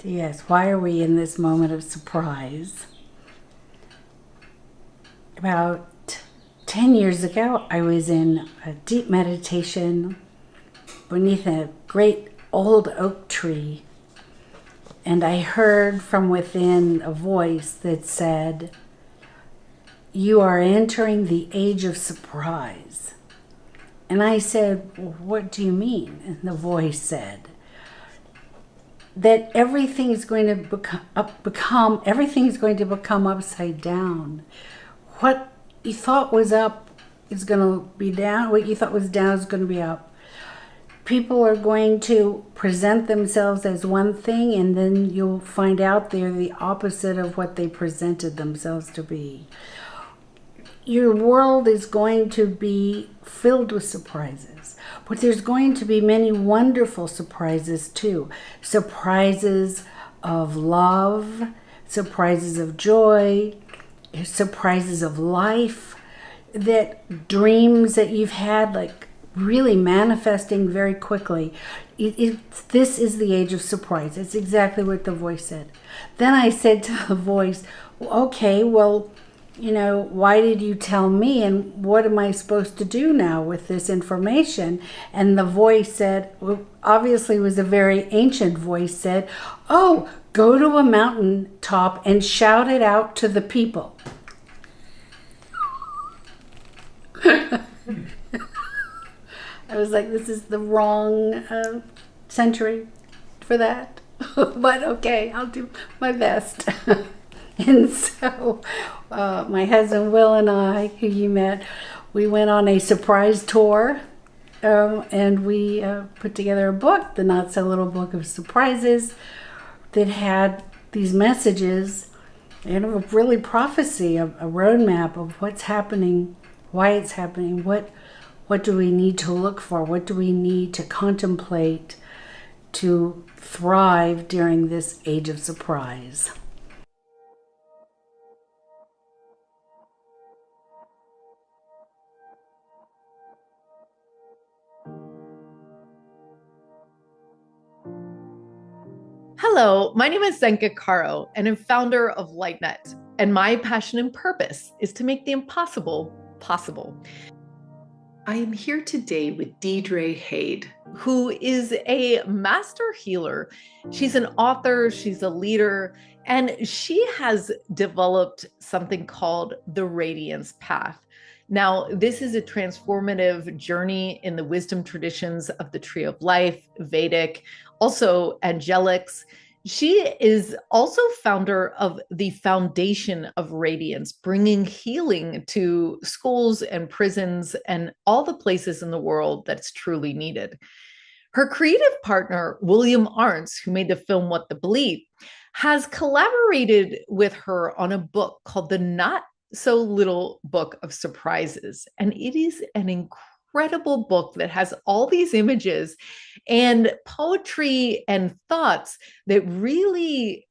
Yes, why are we in this moment of surprise? About 10 years ago, I was in a deep meditation beneath a great old oak tree, and I heard from within a voice that said, "You are entering the age of surprise." And I said, "What do you mean?" And the voice said that everything is going to become upside down. What you thought was up is going to be down. What you thought was down is going to be up. People are going to present themselves as one thing, and then you'll find out they're the opposite of what they presented themselves to be. Your world is going to be filled with surprises, but there's going to be many wonderful surprises too. Surprises of love, surprises of joy, surprises of life, that dreams that you've had, like really manifesting very quickly. This is the age of surprise. It's exactly what the voice said. Then I said to the voice, "Okay, well, why did you tell me, and what am I supposed to do now with this information?" And the voice said, obviously it was a very ancient voice, said, "Oh, go to a mountain top and shout it out to the people." I was like, this is the wrong century for that. But okay, I'll do my best. And so my husband Will and I, who you met, we went on a surprise tour, and we put together a book, the Not So Little Book of Surprises, that had these messages and really prophecy, a roadmap of what's happening, why it's happening, what do we need to look for, what do we need to contemplate to thrive during this age of surprise. Hello, my name is Zenka Caro, and I'm founder of LightNet, and my passion and purpose is to make the impossible possible. I am here today with Dierdre Hade, who is a master healer. She's an author, she's a leader, and she has developed something called the Radiance Path. Now, this is a transformative journey in the wisdom traditions of the Tree of Life, Vedic, also angelics. She is also founder of the Foundation of Radiance, bringing healing to schools and prisons and all the places in the world that's truly needed. Her creative partner, William Arntz, who made the film What the Bleep, has collaborated with her on a book called The Not So Little Book of Surprises. And it is an incredible book that has all these images and poetry and thoughts that really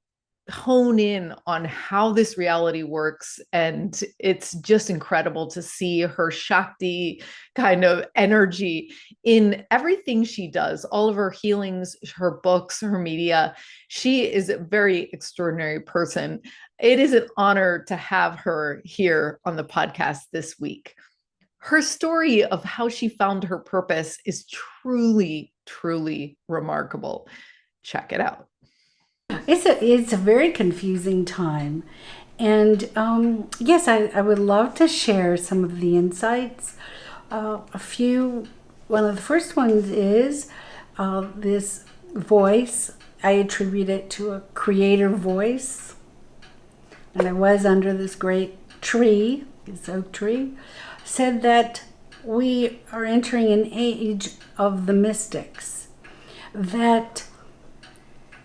hone in on how this reality works. And it's just incredible to see her Shakti kind of energy in everything she does, all of her healings, her books, her media. She is a very extraordinary person. It is an honor to have her here on the podcast this week. Her story of how she found her purpose is truly, truly remarkable. Check it out. It's a very confusing time. And yes, I would love to share some of the insights. One of the first ones is this voice. I attribute it to a creator voice. And I was under this great tree, this oak tree, said that we are entering an age of the mystics, that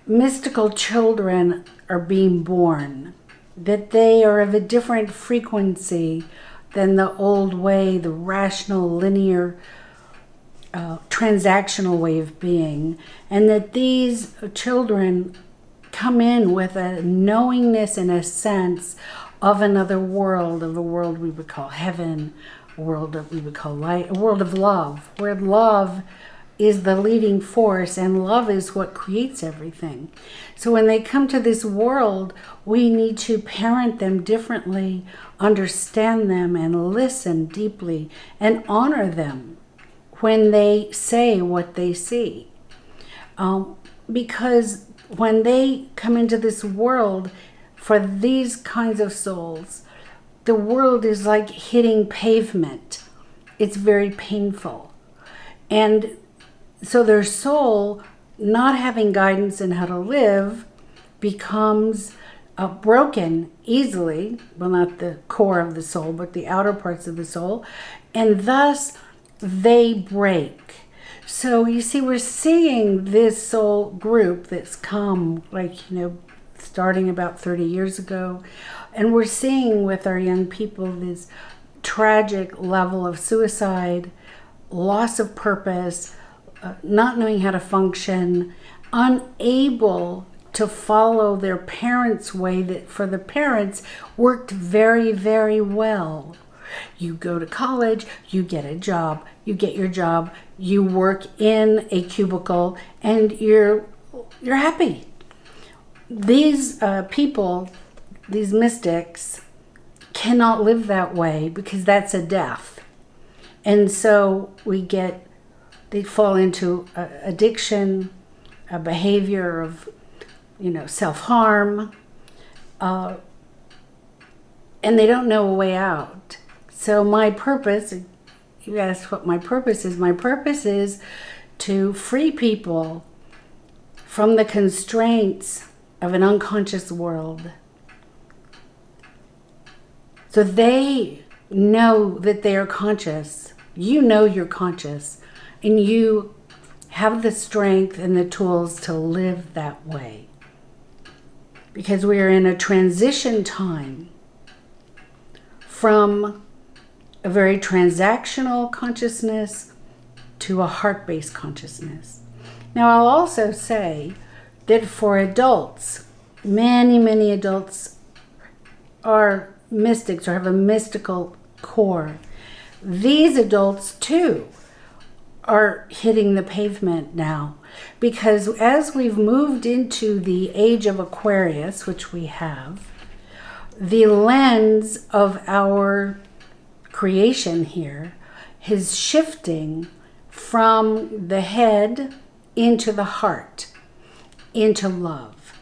mystical children are being born, that they are of a different frequency than the old way, the rational, linear, transactional way of being, and that these children come in with a knowingness and a sense of another world, of a world we would call heaven, a world that we would call light, a world of love, where love is the leading force, and love is what creates everything. So when they come to this world, we need to parent them differently, understand them, and listen deeply, and honor them when they say what they see. Because when they come into this world, for these kinds of souls, the world is like hitting pavement. It's very painful. And so their soul, not having guidance in how to live, becomes broken easily. Well, not the core of the soul, but the outer parts of the soul. And thus they break. So you see, we're seeing this soul group that's come, starting about 30 years ago. And we're seeing with our young people this tragic level of suicide, loss of purpose, not knowing how to function, unable to follow their parents' way that for the parents worked very, very well. You go to college, you get a job, you get your job, you work in a cubicle, and you're happy. These people, these mystics, cannot live that way because that's a death. And so they fall into addiction, a behavior of, self-harm, and they don't know a way out. So my purpose, you asked what my purpose is. My purpose is to free people from the constraints of an unconscious world. So they know that they are conscious. You know you're conscious. And you have the strength and the tools to live that way. Because we are in a transition time from a very transactional consciousness to a heart-based consciousness. Now, I'll also say that for adults, many, many adults are mystics or have a mystical core. These adults, too, are hitting the pavement now, because as we've moved into the age of Aquarius, which we have, the lens of our creation here is shifting from the head into the heart, into love.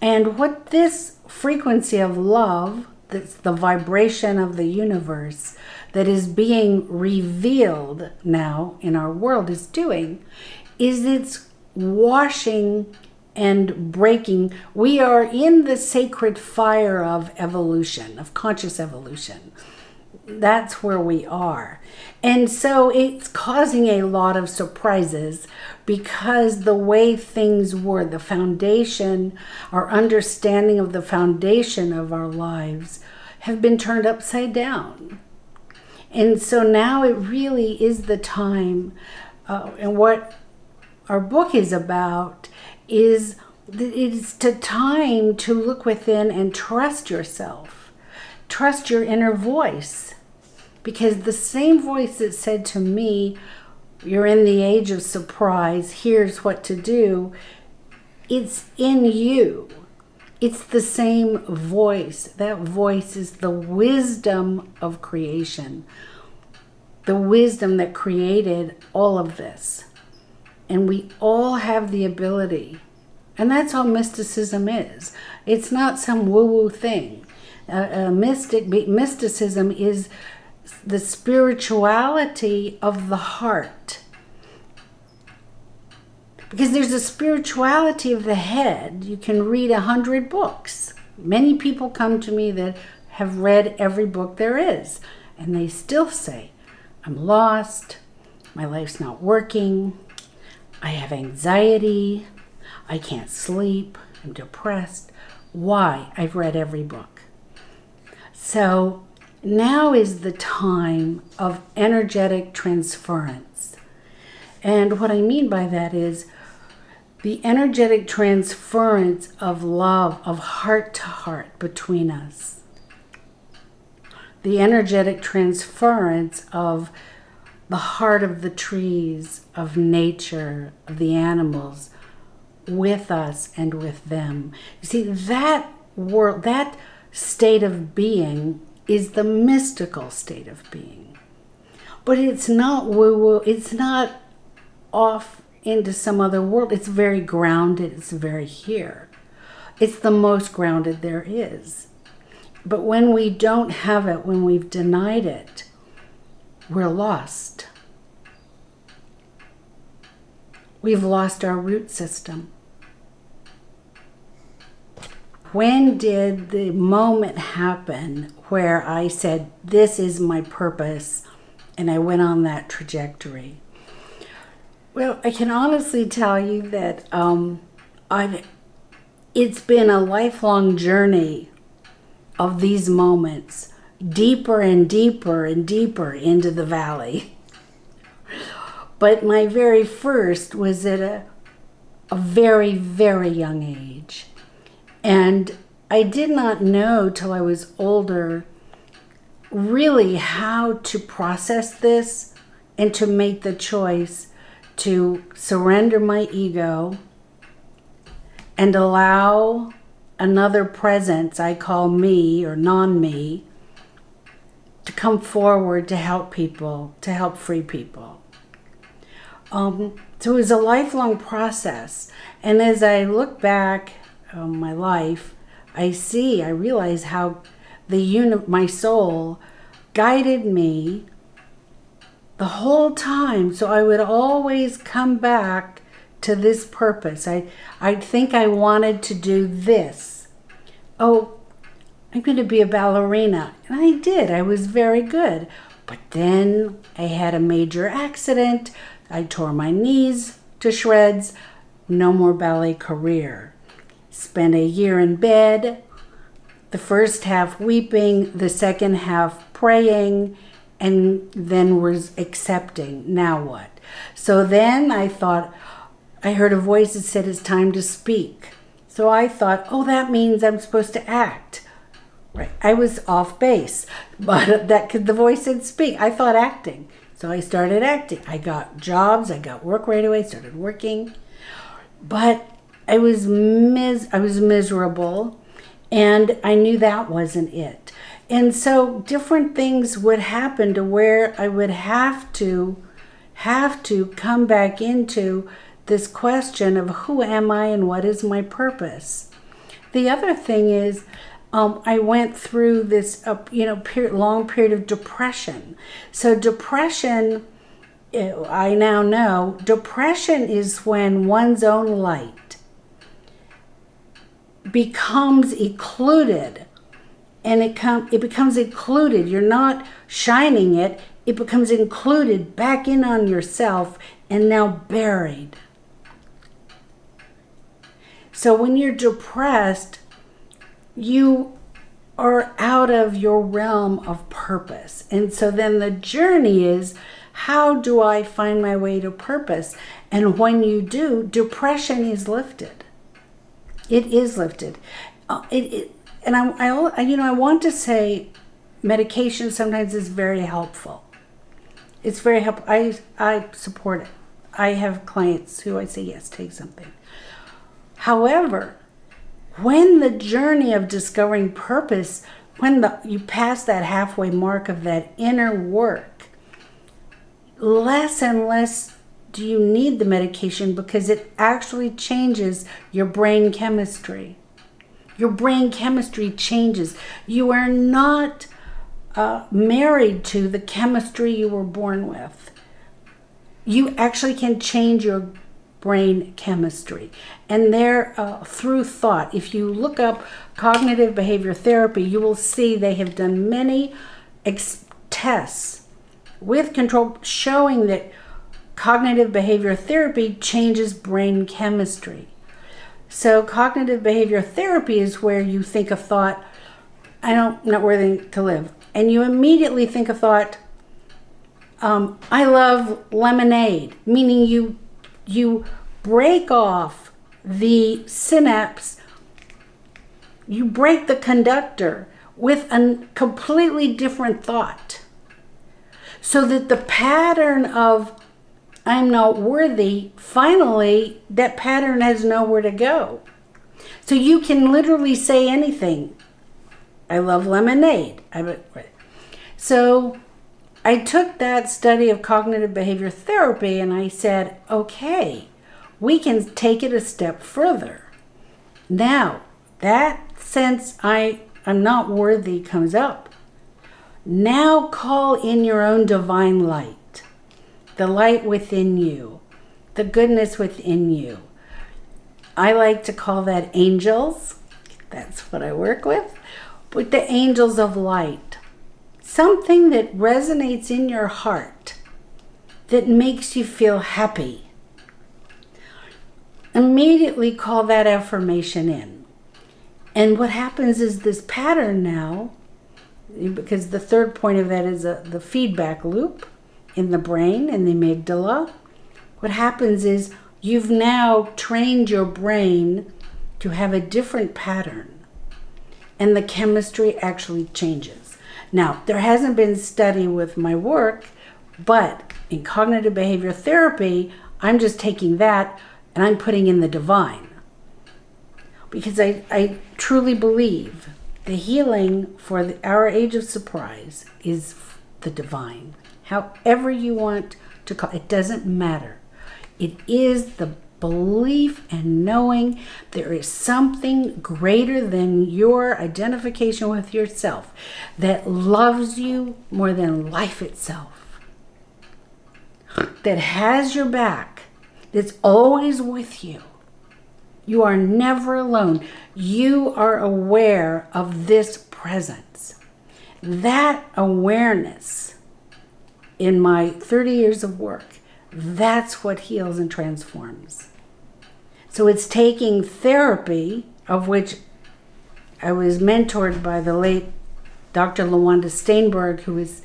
And what this frequency of love, that's the vibration of the universe, that is being revealed now in our world is doing, is it's washing and breaking. We are in the sacred fire of evolution, of conscious evolution. That's where we are. And so it's causing a lot of surprises because the way things were, the foundation, our understanding of the foundation of our lives have been turned upside down. And so now it really is the time, and what our book is about is it's the time to look within and trust yourself. Trust your inner voice. Because the same voice that said to me, you're in the age of surprise, here's what to do, it's in you. It's the same voice. That voice is the wisdom of creation. The wisdom that created all of this. And we all have the ability. And that's all mysticism is. It's not some woo-woo thing. Mysticism is the spirituality of the heart. Because there's a spirituality of the head. You can read 100 books. Many people come to me that have read every book there is. And they still say, I'm lost. My life's not working. I have anxiety. I can't sleep. I'm depressed. Why? I've read every book. So now is the time of energetic transference. And what I mean by that is the energetic transference of love, of heart to heart between us. The energetic transference of the heart of the trees, of nature, of the animals, with us and with them. You see, that world, that state of being is the mystical state of being. But it's not woo-woo, it's not off into some other world. It's very grounded, it's very here. It's the most grounded there is. But when we don't have it, when we've denied it, we're lost. We've lost our root system. When did the moment happen where I said, this is my purpose, and I went on that trajectory? Well, I can honestly tell you that it's been a lifelong journey of these moments, deeper and deeper and deeper into the valley. But my very first was at a very, very young age. And I did not know till I was older really how to process this and to make the choice to surrender my ego and allow another presence I call me or non-me to come forward to help people, to help free people. So it was a lifelong process. And as I look back on my life, I realize how my soul guided me the whole time. So I would always come back to this purpose. I'd think I wanted to do this. Oh, I'm going to be a ballerina. And I did. I was very good. But then I had a major accident. I tore my knees to shreds. No more ballet career. Spent a year in bed. The first half weeping, the second half praying, and then was accepting. Now what? So then I thought, I heard a voice that said it's time to speak. So I thought, oh, that means I'm supposed to act. Right. I was off base, but the voice said speak. I thought acting. So I started acting. I got jobs, I got work right away, started working. But I was miserable, and I knew that wasn't it. And so different things would happen to where I would have to come back into this question of who am I and what is my purpose. The other thing is I went through this long period of depression. So depression, I now know, depression is when one's own light becomes occluded. And it becomes occluded. You're not shining it. It becomes included back in on yourself and now buried. So when you're depressed, you are out of your realm of purpose. And so then the journey is, how do I find my way to purpose? And when you do, depression is lifted. It is lifted. And I want to say medication sometimes is very helpful. It's very helpful. I support it. I have clients who I say, yes, take something. However, when the journey of discovering purpose, when you pass that halfway mark of that inner work, less and less do you need the medication because it actually changes your brain chemistry. Your brain chemistry changes. You are not married to the chemistry you were born with. You actually can change your brain chemistry. And through thought, if you look up cognitive behavior therapy, you will see they have done many tests with control showing that cognitive behavior therapy changes brain chemistry. So cognitive behavior therapy is where you think a thought, I'm not worthy to live. And you immediately think a thought, I love lemonade, meaning you break off the synapse, you break the conductor with a completely different thought. So that the pattern of I'm not worthy, finally, that pattern has nowhere to go. So you can literally say anything. I love lemonade. So I took that study of cognitive behavior therapy and I said, okay, we can take it a step further. Now, that sense I'm not worthy comes up. Now call in your own divine light, the light within you, the goodness within you. I like to call that angels. That's what I work with the angels of light. Something that resonates in your heart that makes you feel happy. Immediately call that affirmation in. And what happens is this pattern now, because the third point of that is the feedback loop in the brain, in the amygdala. What happens is you've now trained your brain to have a different pattern. And the chemistry actually changes. Now, there hasn't been study with my work, but in cognitive behavior therapy, I'm just taking that and I'm putting in the divine. Because I truly believe the healing for our age of surprise is the divine. However you want to call it, doesn't matter. It is the belief and knowing there is something greater than your identification with yourself that loves you more than life itself, that has your back, that's always with you. You are never alone. You are aware of this presence. That awareness, in my 30 years of work, that's what heals and transforms. So it's taking therapy, of which I was mentored by the late Dr. LaWanda Steinberg, who is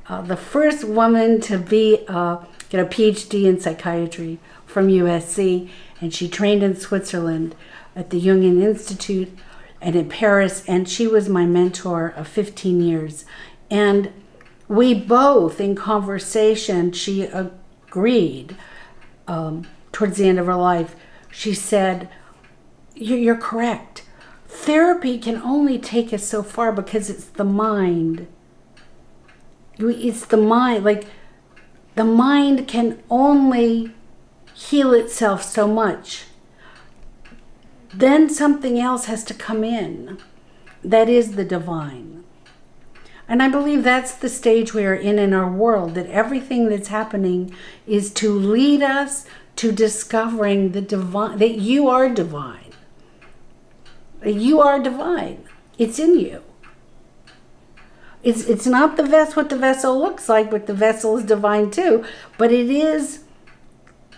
the first woman to get a PhD in psychiatry from USC, and she trained in Switzerland at the Jungian Institute and in Paris, and she was my mentor of 15 years. And we both, in conversation, she agreed, towards the end of her life, she said, you're correct. Therapy can only take us so far because it's the mind. It's the mind. Like, the mind can only heal itself so much. Then something else has to come in. That is the divine. And I believe that's the stage we are in our world, that everything that's happening is to lead us to discovering the divine, that you are divine. You are divine. It's in you. It's not what the vessel looks like, but the vessel is divine too. But it is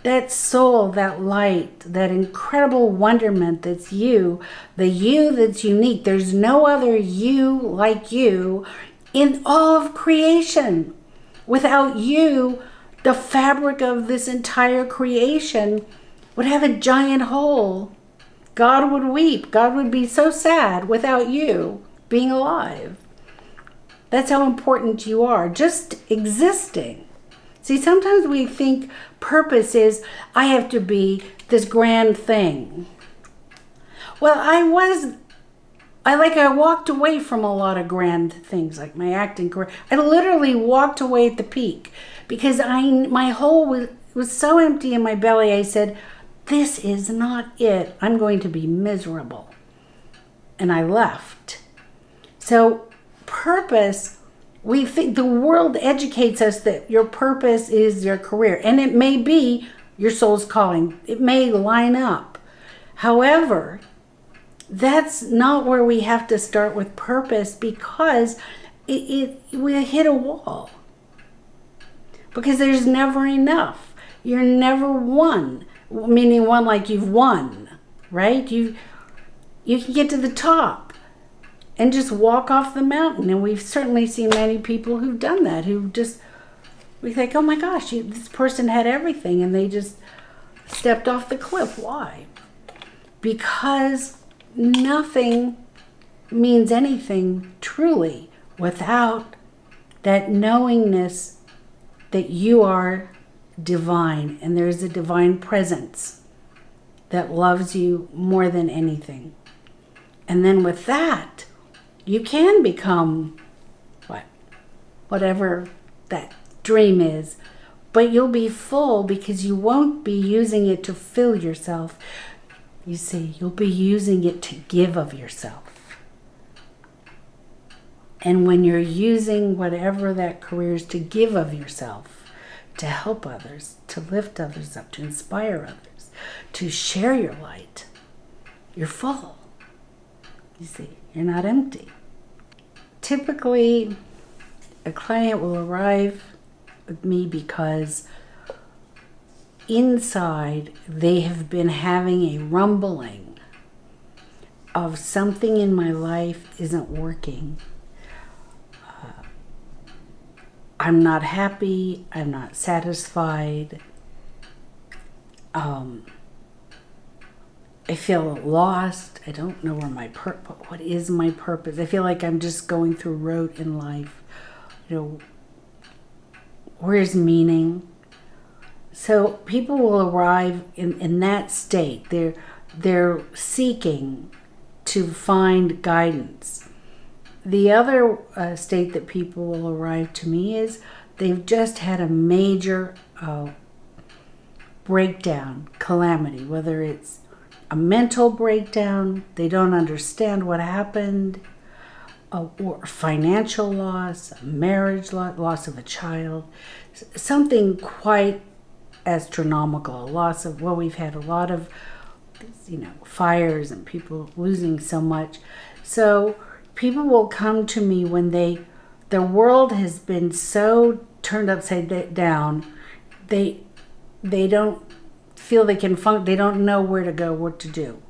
that soul, that light, that incredible wonderment that's you, the you that's unique. There's no other you like you in all of creation. Without you, the fabric of this entire creation would have a giant hole. God would weep. God would be so sad without you being alive. That's how important you are, just existing. See, sometimes we think purpose is, I have to be this grand thing. Well, I walked away from a lot of grand things, like my acting career. I literally walked away at the peak because my hole was so empty in my belly. I said, this is not it. I'm going to be miserable. And I left. So purpose, we think the world educates us that your purpose is your career. And it may be your soul's calling. It may line up. However, that's not where we have to start with purpose, because we hit a wall. Because there's never enough. You're never one. Meaning one like you've won, right? You can get to the top and just walk off the mountain. And we've certainly seen many people who've done that, we think, oh my gosh, this person had everything and they just stepped off the cliff. Why? Because nothing means anything truly without that knowingness that you are divine, and there's a divine presence that loves you more than anything. And then with that, you can become whatever that dream is, but you'll be full because you won't be using it to fill yourself. You see, you'll be using it to give of yourself. And when you're using whatever that career is to give of yourself, to help others, to lift others up, to inspire others, to share your light, you're full. You see, you're not empty. Typically, a client will arrive with me because inside they have been having a rumbling of something in my life isn't working. I'm not happy. I'm not satisfied. I feel lost. I don't know where what is my purpose. I feel like I'm just going through rote in life. Where's meaning? So people will arrive in that state. They're seeking to find guidance. The other state that people will arrive to me is they've just had a major breakdown, calamity, whether it's a mental breakdown, they don't understand what happened, or financial loss, a marriage loss of a child, something quite astronomical, we've had a lot of, fires and people losing so much. So people will come to me when the world has been so turned upside down, they don't feel they can they don't know where to go, what to do.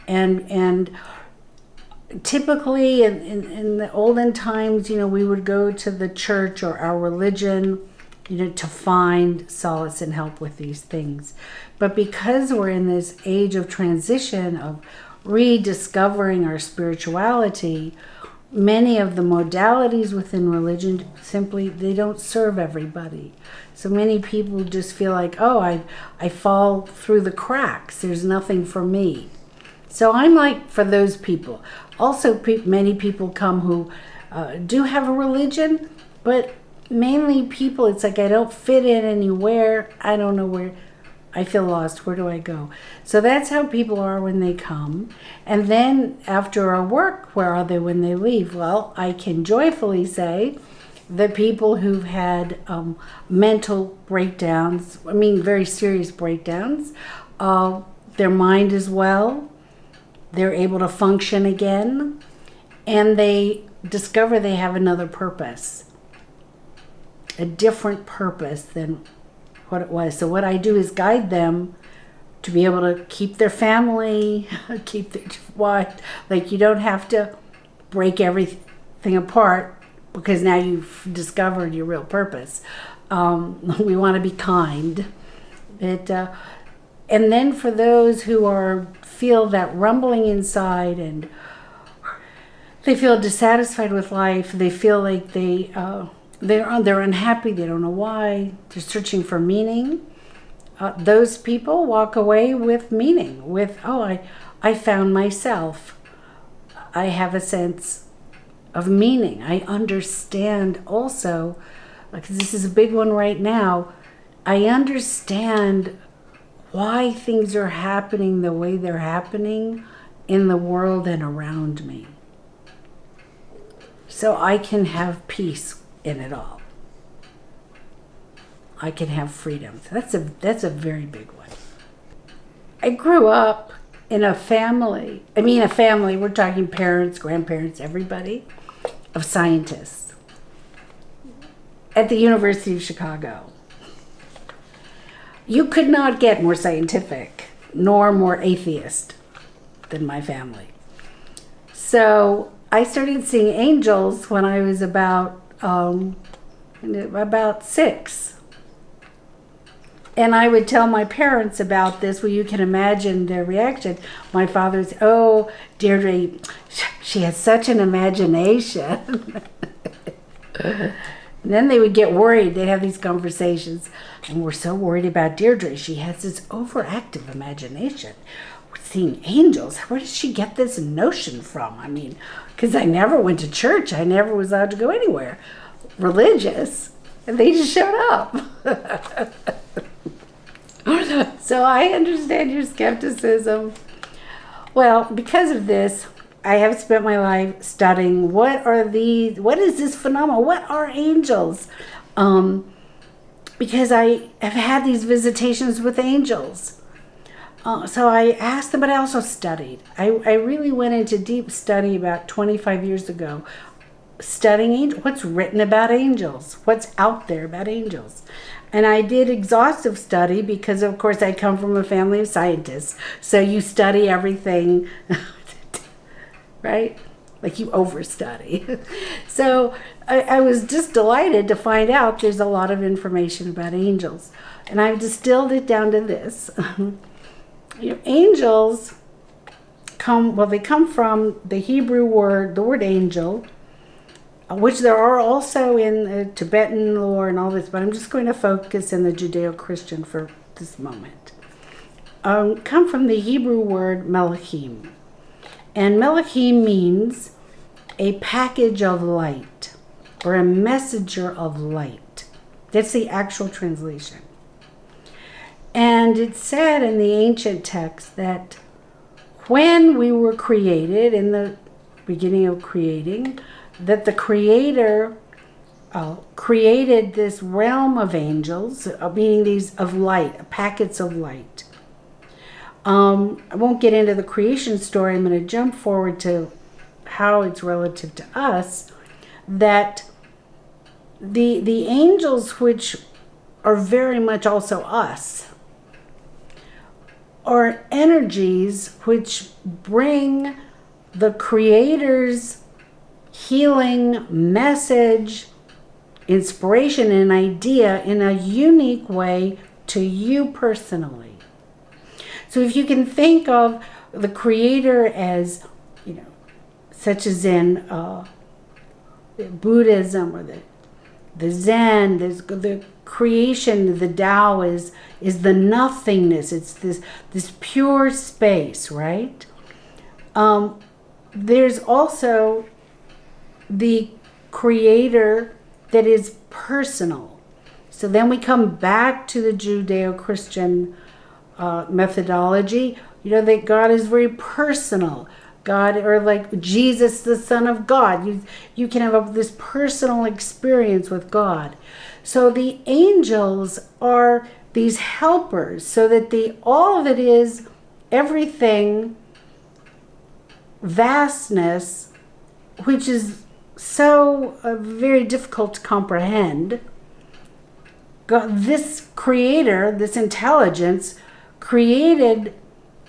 And typically in the olden times, we would go to the church or our religion, to find solace and help with these things. But because we're in this age of transition, of rediscovering our spirituality, many of the modalities within religion simply, they don't serve everybody. So many people just feel like, I fall through the cracks. There's nothing for me. So I'm like for those people. Also, many people come who do have a religion, but mainly people, it's like I don't fit in anywhere. I don't know where. I feel lost. Where do I go? So that's how people are when they come. And then after our work, where are they when they leave? Well, I can joyfully say the people who've had mental breakdowns, very serious breakdowns, their mind is well, they're able to function again, and they discover they have another purpose, a different purpose than what it was. So what I do is guide them to be able to keep their family, keep their wife. Like, you don't have to break everything apart because now you've discovered your real purpose. We want to be kind. And then for those who feel that rumbling inside and they feel dissatisfied with life, they feel like they're unhappy, they don't know why, they're searching for meaning. Those people walk away with meaning, with, I found myself. I have a sense of meaning. I understand also, because this is a big one right now, I understand why things are happening the way they're happening in the world and around me. So I can have peace in it all. I can have freedom. That's a very big one. I grew up in a family, we're talking parents, grandparents, everybody, of scientists at the University of Chicago. You could not get more scientific nor more atheist than my family. So I started seeing angels when I was about 6. And I would tell my parents about this. Well, you can imagine their reaction. My father's, Dierdre, she has such an imagination. And then they would get worried. They'd have these conversations. And we're so worried about Dierdre. She has this overactive imagination. Seeing angels. Where did she get this notion from? I mean, because I never went to church. I never was allowed to go anywhere religious. And they just showed up. So I understand your skepticism. Well, because of this, I have spent my life studying what is this phenomenon? What are angels? Because I have had these visitations with angels. So I asked them, but I also studied. I really went into deep study about 25 years ago, studying what's written about angels, what's out there about angels. And I did exhaustive study because, of course, I come from a family of scientists. So you study everything, right? Like you overstudy. So I was just delighted to find out there's a lot of information about angels. And I've distilled it down to this. Angels they come from the Hebrew word, the word angel, which there are also in Tibetan lore and all this, but I'm just going to focus in the Judeo-Christian for this moment. Come from the Hebrew word melachim. And melachim means a package of light or a messenger of light. That's the actual translation. And it said in the ancient text that when we were created, in the beginning of creating, that the Creator created this realm of angels, meaning these of light, packets of light. I won't get into the creation story. I'm going to jump forward to how it's relative to us. That the angels, which are very much also us, are energies which bring the Creator's healing message, inspiration, and idea in a unique way to you personally. So if you can think of the Creator as, such as in Buddhism or the Zen, the creation, the Tao is the nothingness. It's this pure space, right? There's also the Creator that is personal. So then we come back to the Judeo-Christian methodology, that God is very personal. God, or like Jesus, the Son of God. You can have this personal experience with God. So the angels are these helpers, so that all of it is everything, vastness, which is so very difficult to comprehend. God, this Creator, this intelligence, created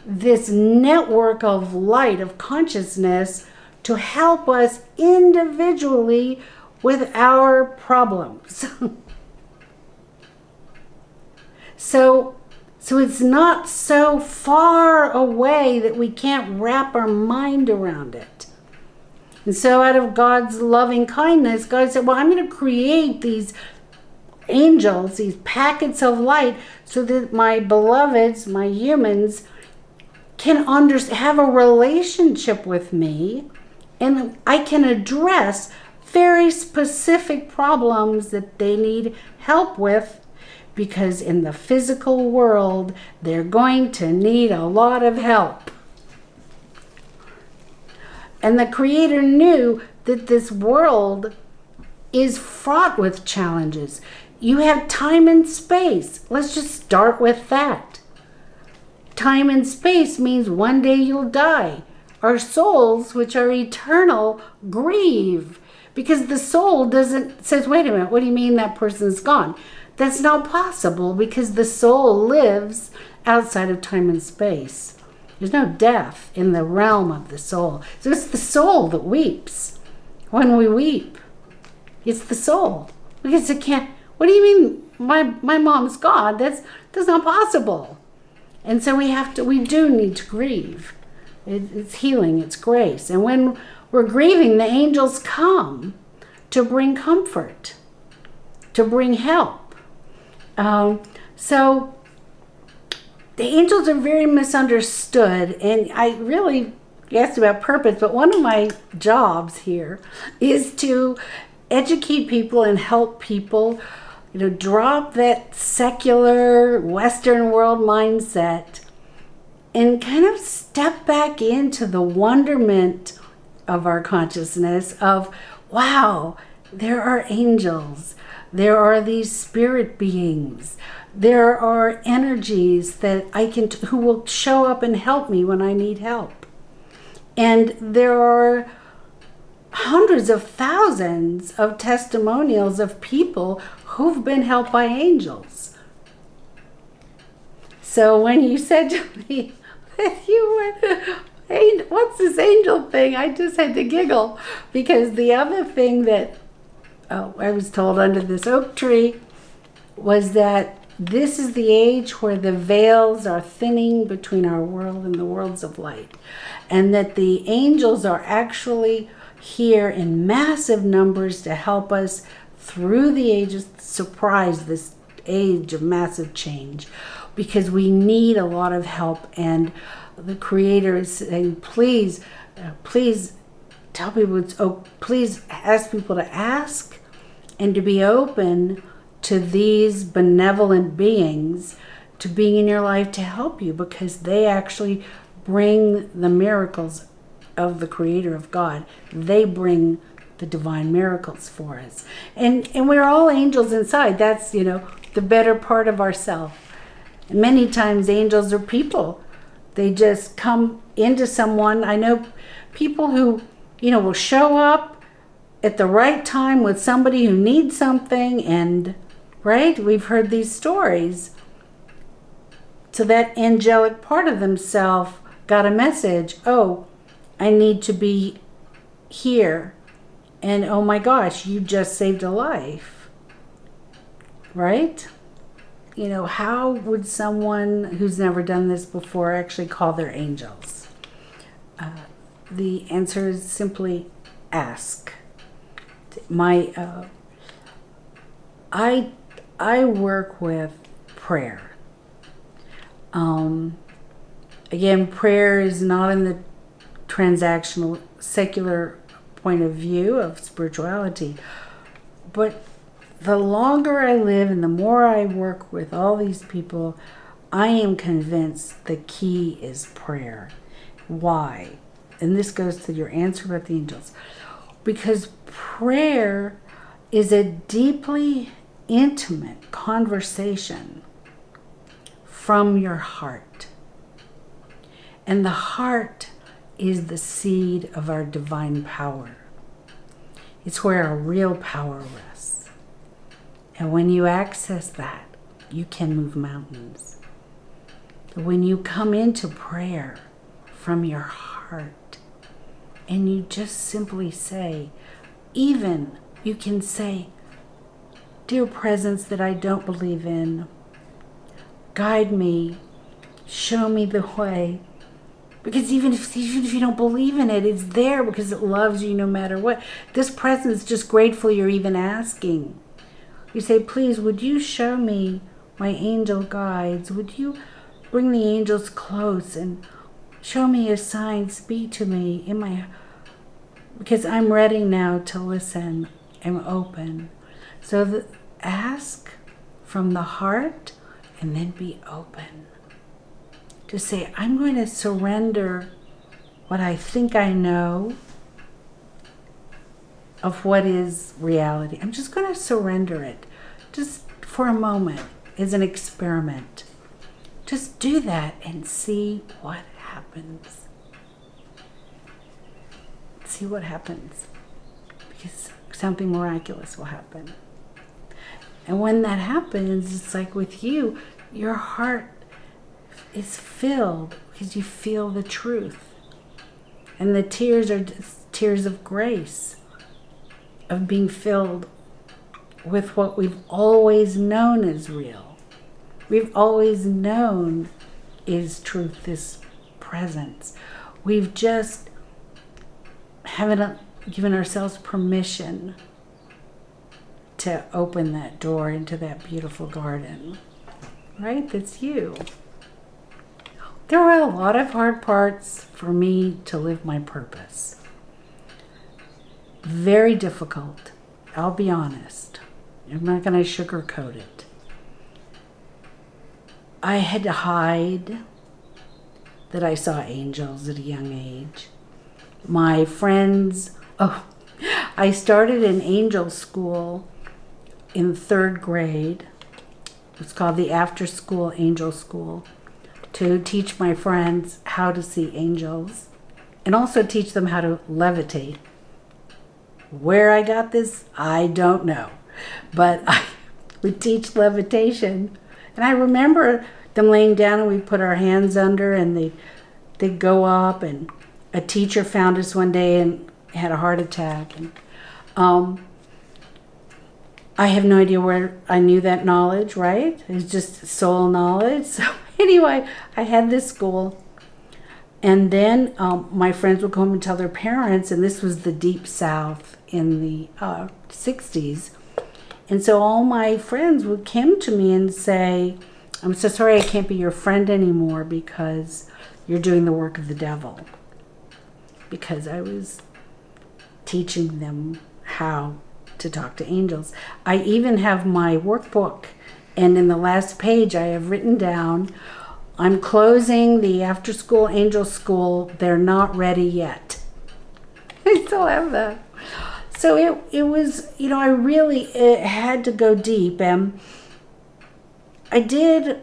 this network of light, of consciousness, to help us individually with our problems. So it's not so far away that we can't wrap our mind around it. And so out of God's loving kindness, God said, well, I'm going to create these angels, these packets of light, so that my beloveds, my humans, can have a relationship with me, and I can address very specific problems that they need help with, because in the physical world, they're going to need a lot of help. And the Creator knew that this world is fraught with challenges. You have time and space. Let's just start with that. Time and space means one day you'll die. Our souls, which are eternal, grieve. Because the soul says, wait a minute, what do you mean that person's gone? That's not possible, because the soul lives outside of time and space. There's no death in the realm of the soul. So it's the soul that weeps when we weep. It's the soul. Because it can't, what do you mean my mom's gone? That's not possible. And so we do need to grieve. It's healing, it's grace. And when we're grieving, the angels come to bring comfort. to bring help. So the angels are very misunderstood, and I really asked about purpose, but one of my jobs here is to educate people and help people, drop that secular Western world mindset and kind of step back into the wonderment of our consciousness of, wow, there are angels. There are these spirit beings. There are energies that who will show up and help me when I need help. And there are hundreds of thousands of testimonials of people who've been helped by angels. So when you said to me that you were, hey, what's this angel thing? I just had to giggle, because the other thing that I was told under this oak tree was that this is the age where the veils are thinning between our world and the worlds of light, and that the angels are actually here in massive numbers to help us through the ages, surprise this age of massive change, because we need a lot of help. And the Creator is saying, please tell people please ask people to ask and to be open to these benevolent beings to being in your life to help you, because they actually bring the miracles of the Creator of God. They bring the divine miracles for us. And we're all angels inside. That's, the better part of ourself. Many times angels are people. They just come into someone. I know people who, will show up at the right time with somebody who needs something, and right? We've heard these stories. So that angelic part of themselves got a message. Oh, I need to be here. And oh my gosh, you just saved a life. Right? How would someone who's never done this before actually call their angels? The answer is simply ask. I work with prayer. Again, prayer is not in the transactional, secular point of view of spirituality, but the longer I live and the more I work with all these people, I am convinced the key is prayer. Why? And this goes to your answer about the angels. Because prayer is a deeply intimate conversation from your heart. And the heart is the seed of our divine power. It's where our real power rests. And when you access that, you can move mountains. When you come into prayer from your heart, and you just simply say, even you can say, dear presence that I don't believe in, guide me, show me the way. Because even if you don't believe in it, it's there because it loves you no matter what. This presence is just grateful you're even asking. You say, please, would you show me my angel guides? Would you bring the angels close and show me a sign, speak to me because I'm ready now to listen. I'm open. So ask from the heart and then be open. To say, I'm going to surrender what I think I know of what is reality. I'm just going to surrender it just for a moment as an experiment. Just do that and see what happens. See what happens. Because something miraculous will happen. And when that happens, it's like with you, your heart is filled because you feel the truth. And the tears are just tears of grace, of being filled with what we've always known is real. We've always known is truth, is presence. We've just haven't given ourselves permission to open that door into that beautiful garden. Right? That's you. There were a lot of hard parts for me to live my purpose. Very difficult. I'll be honest. I'm not going to sugarcoat it. I had to hide that I saw angels at a young age. My friends, I started an angel school in 3rd grade. It's called the After School Angel School, to teach my friends how to see angels and also teach them how to levitate. Where I got this, I don't know. But I would teach levitation. And I remember them laying down and we put our hands under and they'd go up, and a teacher found us one day and had a heart attack. And I have no idea where I knew that knowledge, right? It was just soul knowledge. So anyway, I had this school. And then my friends would come and tell their parents, and this was the Deep South in the 60s. And so all my friends would come to me and say, I'm so sorry I can't be your friend anymore because you're doing the work of the devil. Because I was teaching them how to talk to angels. I even have my workbook, and in the last page I have written down, I'm closing the After School Angel School. They're not ready yet. I still have that. So it was, I really had to go deep. And I did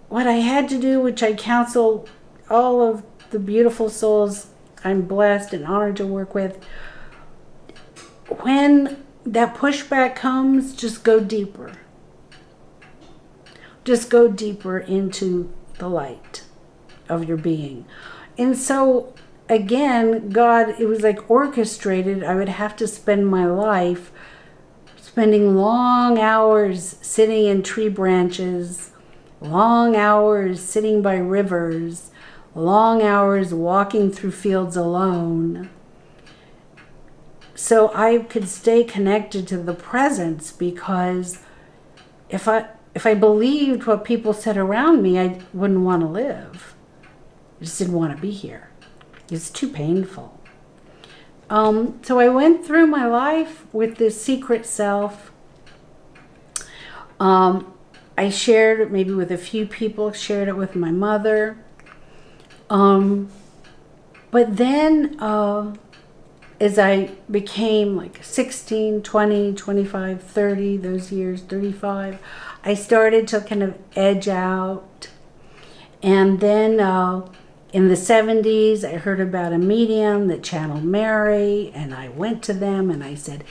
what I had to do, which I counsel all of the beautiful souls I'm blessed and honored to work with. When that pushback comes, just go deeper. Just go deeper into the light of your being. And so again, God, it was like orchestrated. I would have to spend my life spending long hours sitting in tree branches, long hours sitting by rivers, long hours walking through fields alone, so I could stay connected to the presence. Because if I believed what people said around me, I wouldn't want to live. I just didn't want to be here. It's too painful. So I went through my life with this secret self. I shared it maybe with a few people, shared it with my mother. But then as I became like 16, 20, 25, 30, those years, 35, I started to kind of edge out. And then in the 70s, I heard about a medium that channeled Mary, and I went to them and I said,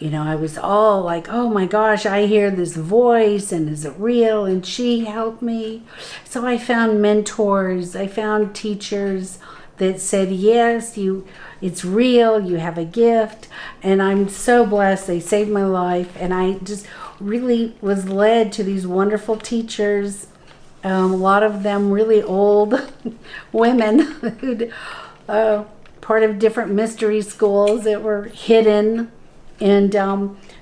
I was all like, oh my gosh, I hear this voice, and is it real? And she helped me. So I found mentors, I found teachers that said, yes, it's real, you have a gift. And I'm so blessed, they saved my life. And I just really was led to these wonderful teachers, a lot of them really old women who'd part of different mystery schools that were hidden. And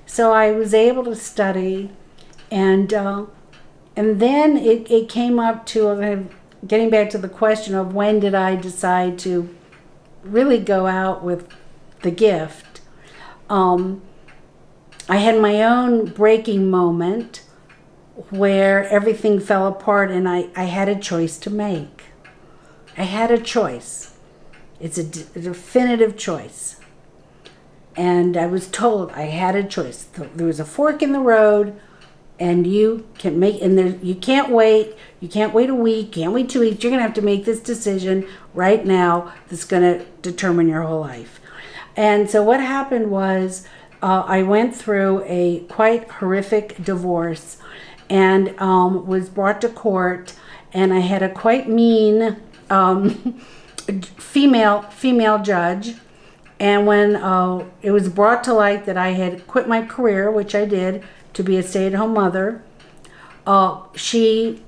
so I was able to study, and then it came up to getting back to the question of when did I decide to really go out with the gift. I had my own breaking moment where everything fell apart, and I had a choice to make. I had a choice. It's a definitive choice. And I was told I had a choice. There was a fork in the road, and you can make, and you can't wait. You can't wait a week, can't wait 2 weeks. You're going to have to make this decision right now that's going to determine your whole life. And so what happened was I went through a quite horrific divorce and was brought to court, and I had a quite mean female judge. And when it was brought to light that I had quit my career, which I did, to be a stay-at-home mother, she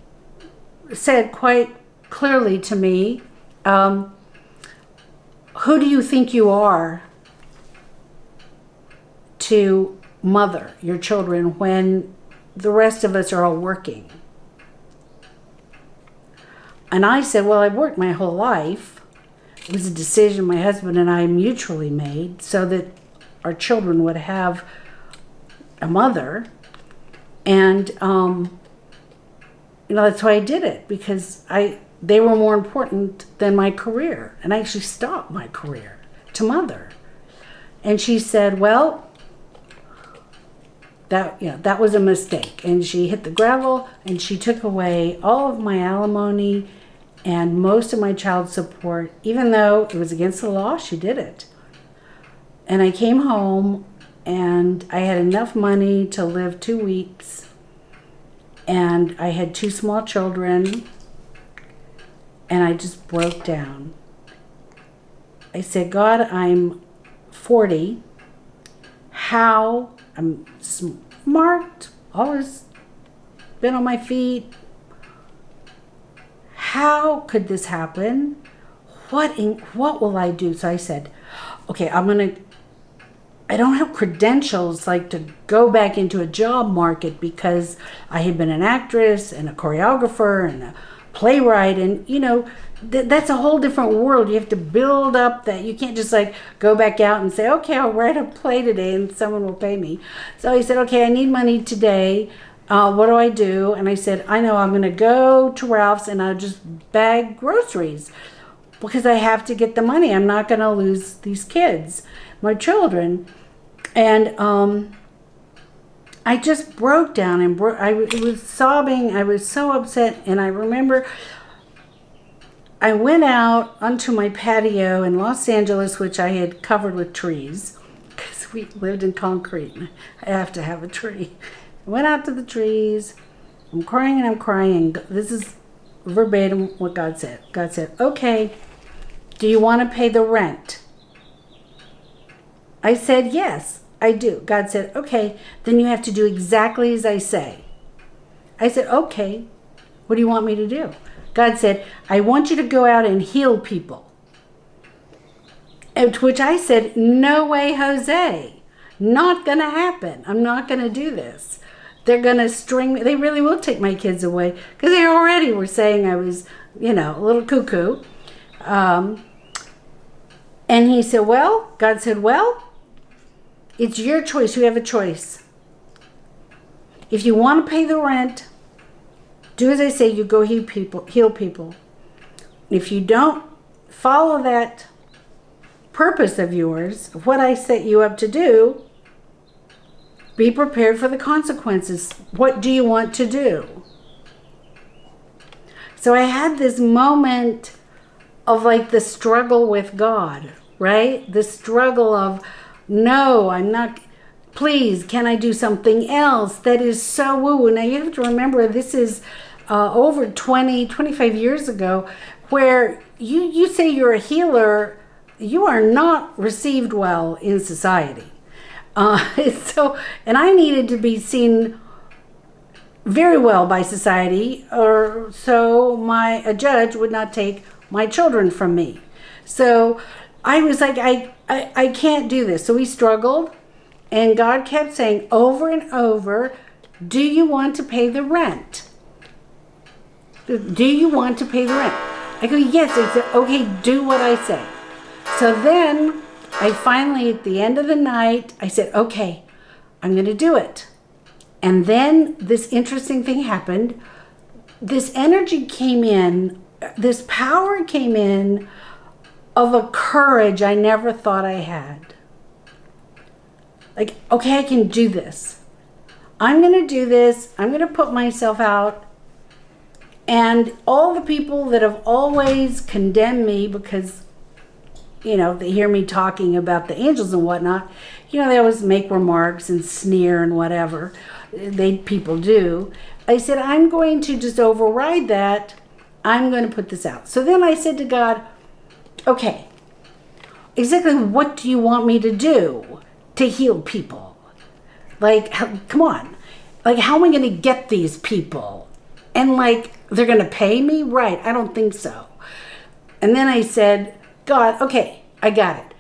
said quite clearly to me, who do you think you are to mother your children when the rest of us are all working? And I said, well, I've worked my whole life. It was a decision my husband and I mutually made so that our children would have a mother. And, that's why I did it, because they were more important than my career. And I actually stopped my career to mother. And she said, well, that was a mistake. And she hit the gravel, and she took away all of my alimony and most of my child support. Even though it was against the law, she did it. And I came home, and I had enough money to live 2 weeks. And I had 2 small children, and I just broke down. I said, God, I'm 40. How? I'm smart, always been on my feet. How could this happen? What will I do? So I said, okay, I don't have credentials like to go back into a job market, because I had been an actress and a choreographer and a playwright, and that's a whole different world. You have to build up that. You can't just like go back out and say, okay, I'll write a play today and someone will pay me. So I said, okay, I need money today. What do I do? And I said, I know, I'm going to go to Ralph's and I'll just bag groceries, because I have to get the money. I'm not going to lose these kids, my children. And I just broke down and I was sobbing. I was so upset. And I remember I went out onto my patio in Los Angeles, which I had covered with trees, because we lived in concrete. I have to have a tree. I went out to the trees. I'm crying and I'm crying. This is verbatim what God said. God said, okay, do you want to pay the rent? I said, yes, I do. God said, okay, then you have to do exactly as I say. I said, okay, what do you want me to do? God said, I want you to go out and heal people. And to which I said, no way, Jose. Not going to happen. I'm not going to do this. They're going to string me. They really will take my kids away, because they already were saying I was, a little cuckoo. And he said, well, God said, well, it's your choice. You have a choice. If you want to pay the rent, do as I say, you go heal people. If you don't follow that purpose of yours, of what I set you up to do, be prepared for the consequences. What do you want to do? So I had this moment of like the struggle with God, right? The struggle of, no, I'm not, please, can I do something else that is so woo-woo? Now you have to remember, this is over 25 years ago, where you say you're a healer, you are not received well in society. And I needed to be seen very well by society, or so a judge would not take my children from me. So I was like, I can't do this. So we struggled, and God kept saying over and over, do you want to pay the rent? Do you want to pay the rent? I go, yes. I said, okay, do what I say. So then I finally, at the end of the night, I said, okay, I'm going to do it. And then this interesting thing happened. This energy came in, this power came in of a courage I never thought I had. Like, okay, I can do this. I'm going to do this. I'm going to put myself out. And all the people that have always condemned me because, they hear me talking about the angels and whatnot, they always make remarks and sneer and whatever people do. I said, I'm going to just override that. I'm going to put this out. So then I said to God, okay, exactly what do you want me to do to heal people? Like, come on. Like, how am I going to get these people? And they're going to pay me? Right. I don't think so. And then I said, God, okay, I got it.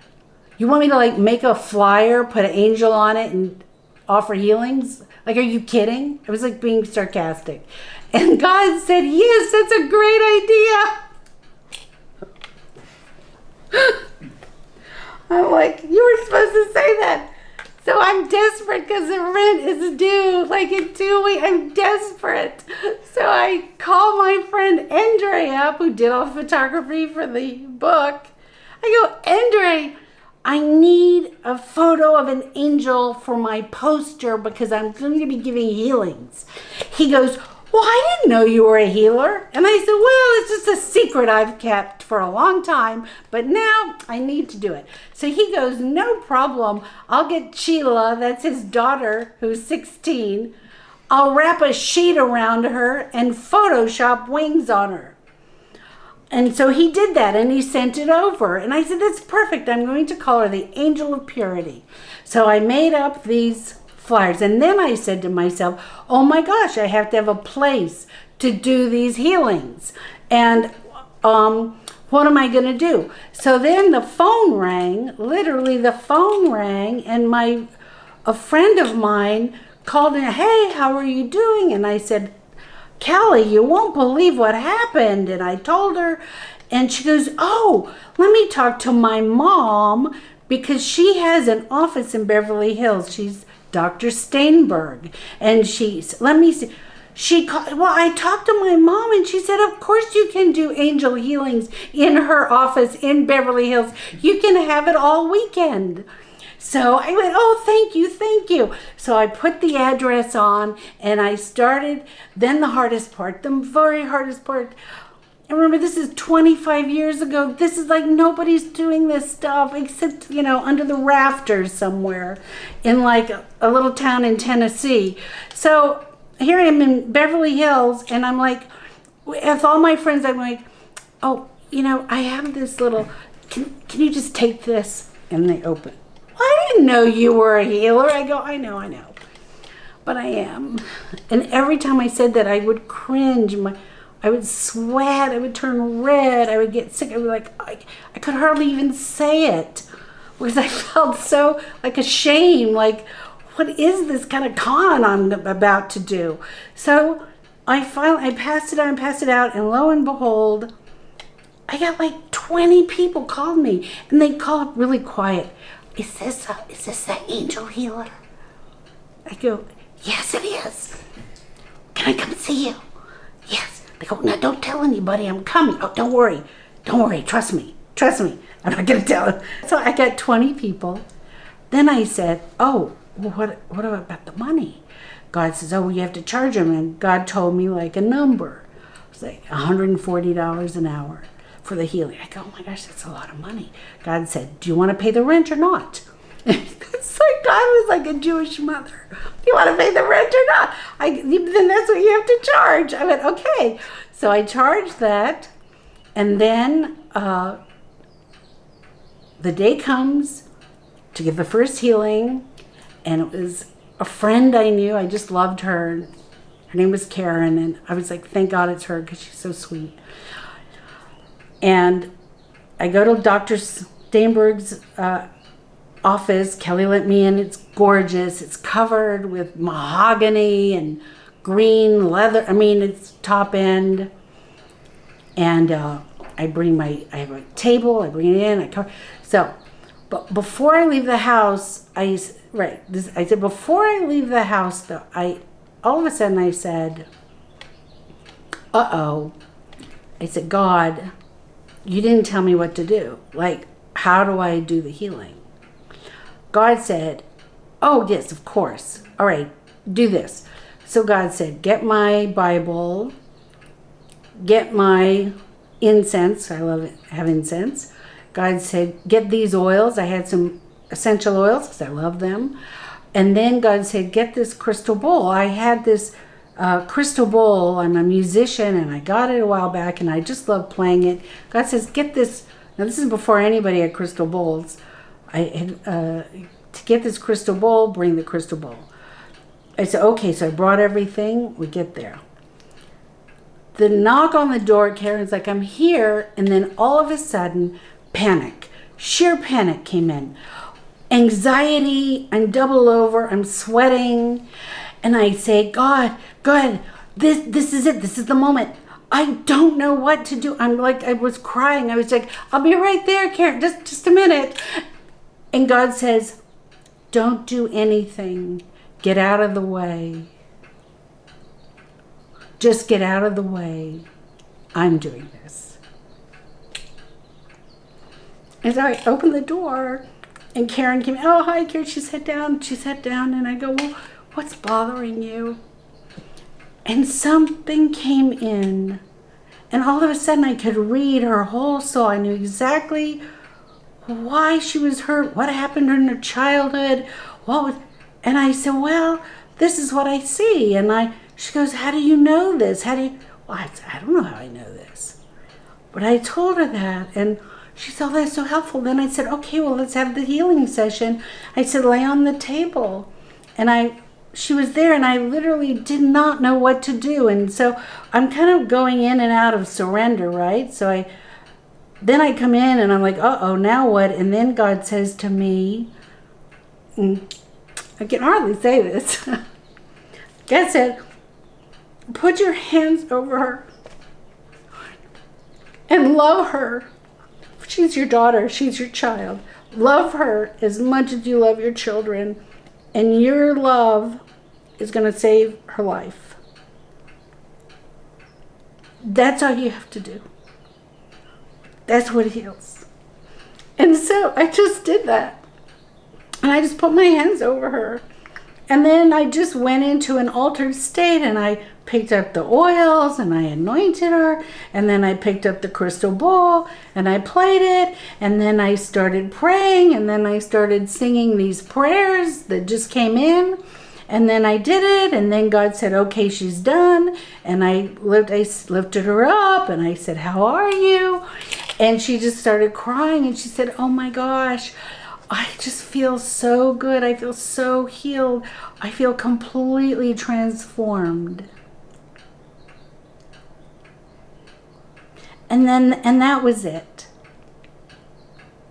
You want me to make a flyer, put an angel on it, and offer healings? Like, are you kidding? I was like being sarcastic. And God said, yes, that's a great idea. I'm like, you were supposed to say that. So I'm desperate because the rent is due, like in 2 weeks. I'm desperate. So I call my friend Dierdre up, who did all the photography for the book. I go, Dierdre, I need a photo of an angel for my poster because I'm going to be giving healings. He goes, well, I didn't know you were a healer. And I said, well, it's just a secret I've kept for a long time, but now I need to do it. So he goes, no problem. I'll get Sheila, that's his daughter, who's 16. I'll wrap a sheet around her and Photoshop wings on her. And so he did that and he sent it over. And I said, that's perfect. I'm going to call her the Angel of Purity. So I made up these flyers. And then I said to myself, oh my gosh, I have to have a place to do these healings. And what am I going to do? So then the phone rang, literally the phone rang, and a friend of mine called in, hey, how are you doing? And I said, Callie, you won't believe what happened. And I told her, and she goes, oh, let me talk to my mom because she has an office in Beverly Hills. She's Dr. Steinberg. And let me see. She called, well, I talked to my mom and she said, of course you can do angel healings in her office in Beverly Hills. You can have it all weekend. So I went, oh, thank you, thank you. So I put the address on and I started, then the hardest part, the very hardest part. And remember, this is 25 years ago. This is like nobody's doing this stuff except, under the rafters somewhere in like a little town in Tennessee. So here I am in Beverly Hills and I'm like, with all my friends, I'm like, oh, I have this little, can you just take this? And they open. I didn't know you were a healer. I go, I know, but I am. And every time I said that, I would cringe. I would sweat. I would turn red. I would get sick. I would I could hardly even say it because I felt so like ashamed. Like, what is this kind of con I'm about to do? So I passed it out, and lo and behold, I got like 20 people called me, and they call up really quiet. Is this the angel healer? I go, yes, it is. Can I come see you? Yes. They go, no, don't tell anybody I'm coming. Oh, don't worry. Trust me. I'm not going to tell them. So I got 20 people. Then I said, oh, well, what about the money? God says, oh, well, you have to charge them. And God told me like a number. It's like $140 an hour for the healing. I go, oh my gosh, that's a lot of money. God said, do you want to pay the rent or not? It's like God was like a Jewish mother. Do you want to pay the rent or not? Then that's what you have to charge. I went, okay. So I charged that. And then the day comes to give the first healing. And it was a friend I knew. I just loved her. Her name was Karen. And I was like, thank God it's her because she's so sweet. And I go to Dr. Steinberg's office. Kelly let me in. It's gorgeous. It's covered with mahogany and green leather. I mean, it's top end. And I have a table. I bring it in. But before I leave the house, I said, before I leave the house, though, all of a sudden I said, uh-oh. I said, God, you didn't tell me what to do. Like, how do I do the healing? God said, oh, yes, of course. All right, do this. So God said, get my Bible, get my incense. I have incense. God said, get these oils. I had some essential oils because I love them. And then God said, get this crystal bowl. I had this crystal bowl. I'm a musician and I got it a while back and I just love playing it. God says, get this. Now this is before anybody had crystal bowls. To get this crystal bowl, bring the crystal bowl. I said, okay, so I brought everything. We get there. The knock on the door, Karen's like, I'm here. And then all of a sudden, panic, sheer panic came in. anxiety. I'm double over. I'm sweating. And I say, God, this is it. This is the moment. I don't know what to do. I'm like, I was crying. I was like, I'll be right there, Karen, just a minute. And God says, don't do anything. Get out of the way. Just get out of the way. I'm doing this. And so I opened the door, and Karen came, oh, hi, Karen. She sat down, and I go, well, what's bothering you? And something came in, and all of a sudden I could read her whole soul. I knew exactly why she was hurt, what happened in her childhood, and I said, well, this is what I see. And she goes, how do you know this? Well, I don't know how I know this. But I told her that, and she said, oh, that's so helpful. Then I said, okay, well, let's have the healing session. I said, lay on the table. And she was there, and I literally did not know what to do. And so I'm kind of going in and out of surrender, right? So then I come in, and I'm like, uh-oh, now what? And then God says to me, I can hardly say this. God said, put your hands over her and love her. She's your daughter. She's your child. Love her as much as you love your children. And your love is going to save her life. That's all you have to do. That's what heals. And so I just did that. And I just put my hands over her. And then I just went into an altered state, and I picked up the oils and I anointed her. And then I picked up the crystal ball and I played it. And then I started praying, and then I started singing these prayers that just came in. And then I did it, and then God said, okay, she's done. And I lifted her up, and I said, how are you? And she just started crying, and she said, oh my gosh, I just feel so good. I feel so healed. I feel completely transformed. And that was it.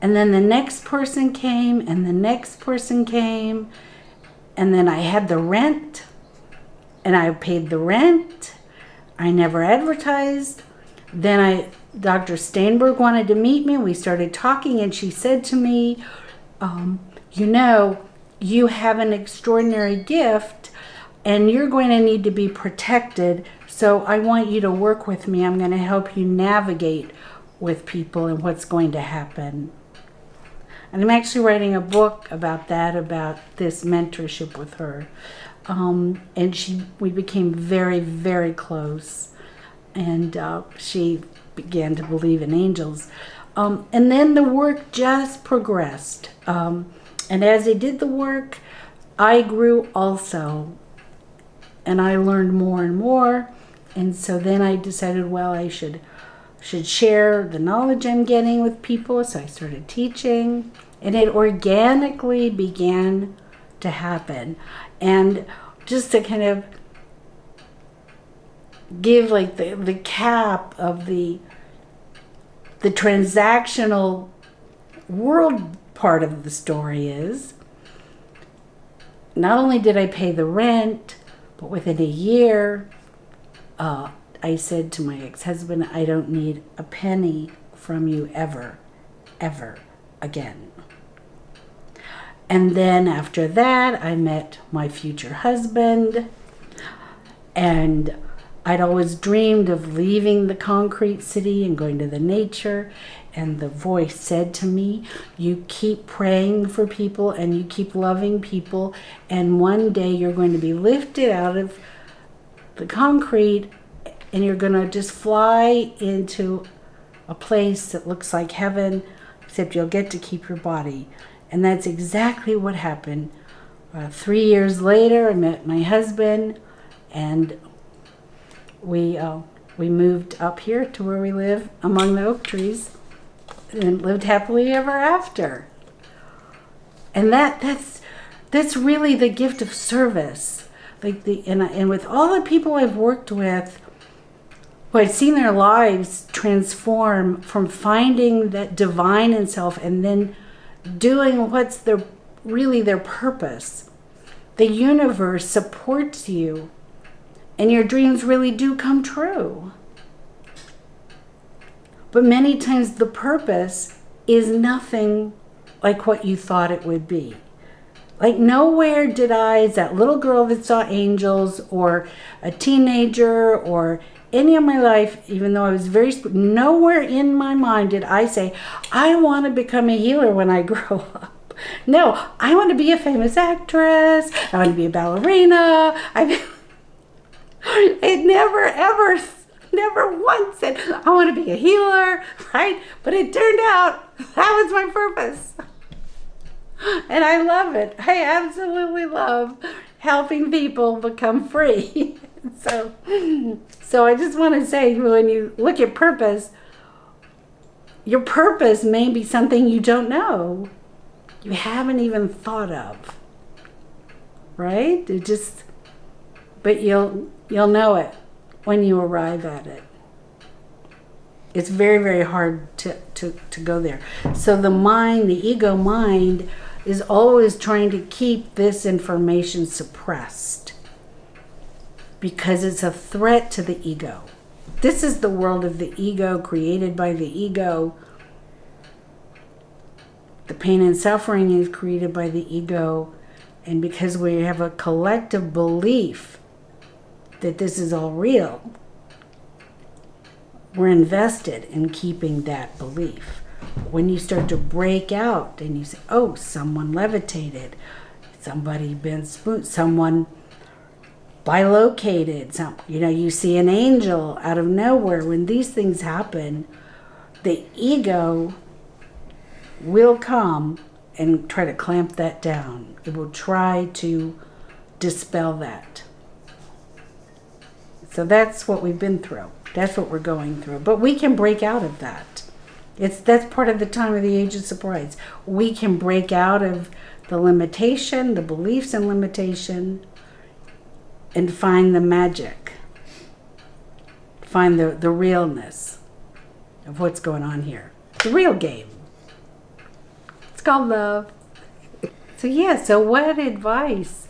And then the next person came, and the next person came. And then I had the rent, and I paid the rent. I never advertised. Then Dr. Steinberg wanted to meet me. We started talking, and she said to me, you have an extraordinary gift, and you're going to need to be protected. So I want you to work with me. I'm going to help you navigate with people and what's going to happen. And I'm actually writing a book about this mentorship with her. And we became very, very close. And she began to believe in angels. And then the work just progressed. And as I did the work, I grew also. And I learned more and more. And so then I decided, well, I should share the knowledge I'm getting with people. So I started teaching, and it organically began to happen. And just to kind of give like the cap of the transactional world part of the story is, not only did I pay the rent, but within a year, I said to my ex-husband, I don't need a penny from you ever again. And then after that, I met my future husband, and I'd always dreamed of leaving the concrete city and going to the nature. And the voice said to me, you keep praying for people and you keep loving people, and one day you're going to be lifted out of the concrete, and you're going to just fly into a place that looks like heaven, except you'll get to keep your body. And that's exactly what happened. 3 years later, I met my husband, and we moved up here to where we live among the oak trees and lived happily ever after. And that's really the gift of service. And with all the people I've worked with, who I've seen their lives transform from finding that divine in self and then doing what's really their purpose. The universe supports you, and your dreams really do come true. But many times the purpose is nothing like what you thought it would be. Like nowhere did I, as that little girl that saw angels, or a teenager, or any of my life, even though I was nowhere in my mind did I say, I want to become a healer when I grow up. No, I want to be a famous actress. I want to be a ballerina. It never, ever, never once said, I want to be a healer, right? But it turned out that was my purpose. And I love it. I absolutely love helping people become free. So I just want to say, when you look at purpose, your purpose may be something you don't know. You haven't even thought of. Right? But you'll know it when you arrive at it. It's very, very hard to go there. So the mind, the ego mind, is always trying to keep this information suppressed because it's a threat to the ego. This is the world of the ego, created by the ego. The pain and suffering is created by the ego. And because we have a collective belief that this is all real, we're invested in keeping that belief. When you start to break out and you say, oh, someone levitated, somebody been spooked, someone bilocated, you see an angel out of nowhere. When these things happen, the ego will come and try to clamp that down. It will try to dispel that. So that's what we've been through. That's what we're going through. But we can break out of that. That's part of the time of the age of surprise. We can break out of the limitation, the beliefs and limitation, and find the magic. Find the realness of what's going on here. The real game. It's called love. So what advice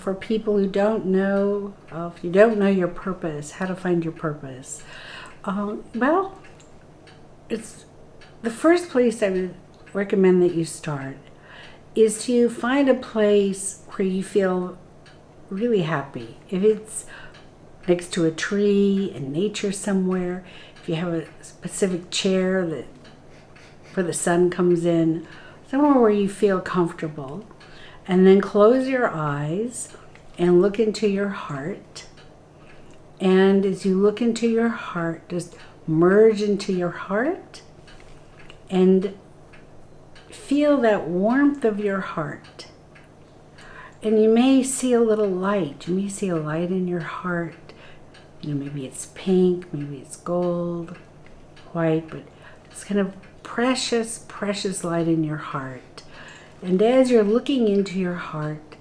for people who don't know, if you don't know your purpose, how to find your purpose? Well, it's the first place I would recommend that you start is to find a place where you feel really happy. If it's next to a tree in nature somewhere, if you have a specific chair where the sun comes in, somewhere where you feel comfortable, and then close your eyes and look into your heart. And as you look into your heart, just merge into your heart and feel that warmth of your heart. And you may see a little light. You may see a light in your heart. Maybe it's pink, maybe it's gold, white, but it's kind of precious, precious light in your heart. And as you're looking into your heart,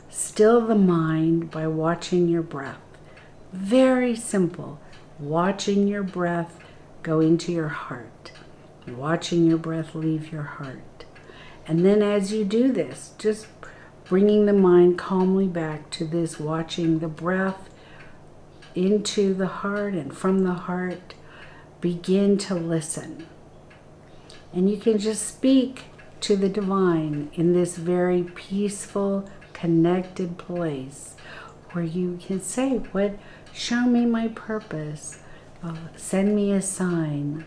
still the mind by watching your breath. Very simple. Watching your breath go into your heart. Watching your breath leave your heart. And then as you do this, just bringing the mind calmly back to this, watching the breath into the heart and from the heart, begin to listen. And you can just speak to the divine in this very peaceful, connected place where you can say, show me my purpose, send me a sign.